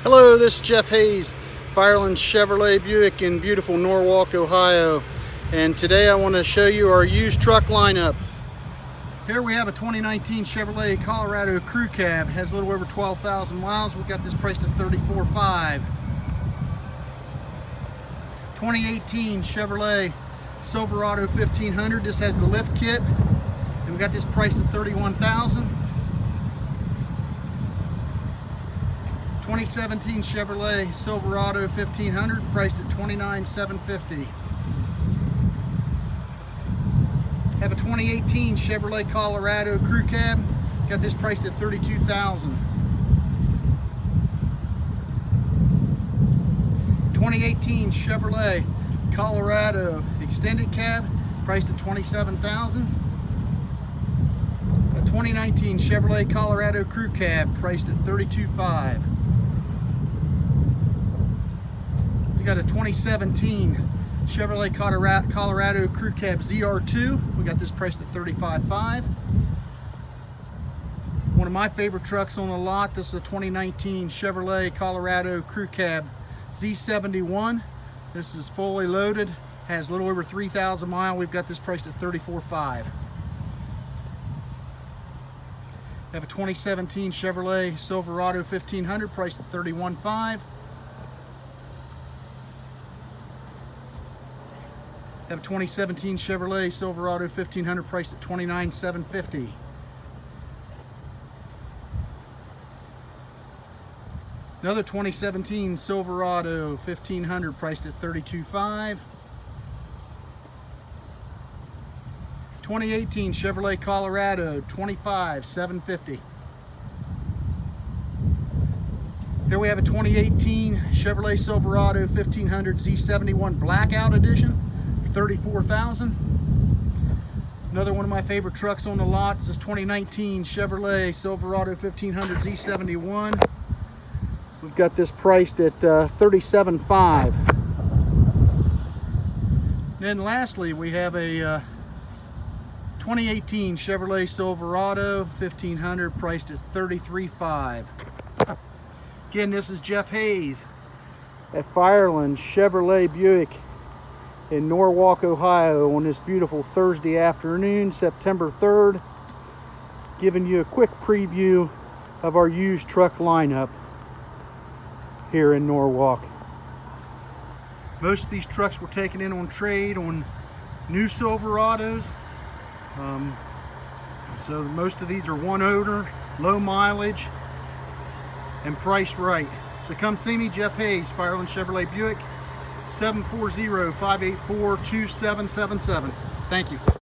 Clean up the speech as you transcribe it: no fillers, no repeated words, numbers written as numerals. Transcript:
Hello, this is Jeff Hayes, Fireland Chevrolet Buick in beautiful Norwalk, Ohio. And today I want to show you our used truck lineup. Here we have a 2019 Chevrolet Colorado Crew Cab. It has a little over 12,000 miles. We got this priced at $34,500. 2018 Chevrolet Silverado 1500. This has the lift kit. And we got this priced at $31,000. 2017 Chevrolet Silverado 1500, priced at $29,750. Have a 2018 Chevrolet Colorado Crew Cab, got this priced at $32,000. 2018 Chevrolet Colorado Extended Cab, priced at $27,000. A 2019 Chevrolet Colorado Crew Cab, priced at $32,500. We got a 2017 Chevrolet Colorado Crew Cab ZR2. We got this priced at $35,500. One of my favorite trucks on the lot. This is a 2019 Chevrolet Colorado Crew Cab Z71. This is fully loaded, has a little over 3,000 miles. We've got this priced at $34,500. Have a 2017 Chevrolet Silverado 1500, priced at $31,500. Have a 2017 Chevrolet Silverado 1500, priced at $29,750. Another 2017 Silverado 1500, priced at $32,500. 2018 Chevrolet Colorado $25,750. Here we have a 2018 Chevrolet Silverado 1500 Z71 Blackout Edition. $34,000. Another one of my favorite trucks on the lot is this 2019 Chevrolet Silverado 1500 Z71. We've got this priced at $37,500. Then lastly, we have a 2018 Chevrolet Silverado 1500, priced at $33,500. Again, this is Jeff Hayes at Fireland Chevrolet Buick in Norwalk, Ohio, on this beautiful Thursday afternoon, September 3rd, giving you a quick preview of our used truck lineup here in Norwalk. Most of these trucks were taken in on trade on new Silverados. So most of these are one owner, low mileage, and priced right. So come see me, Jeff Hayes, Fireland Chevrolet Buick, 740-584-2777. Thank you.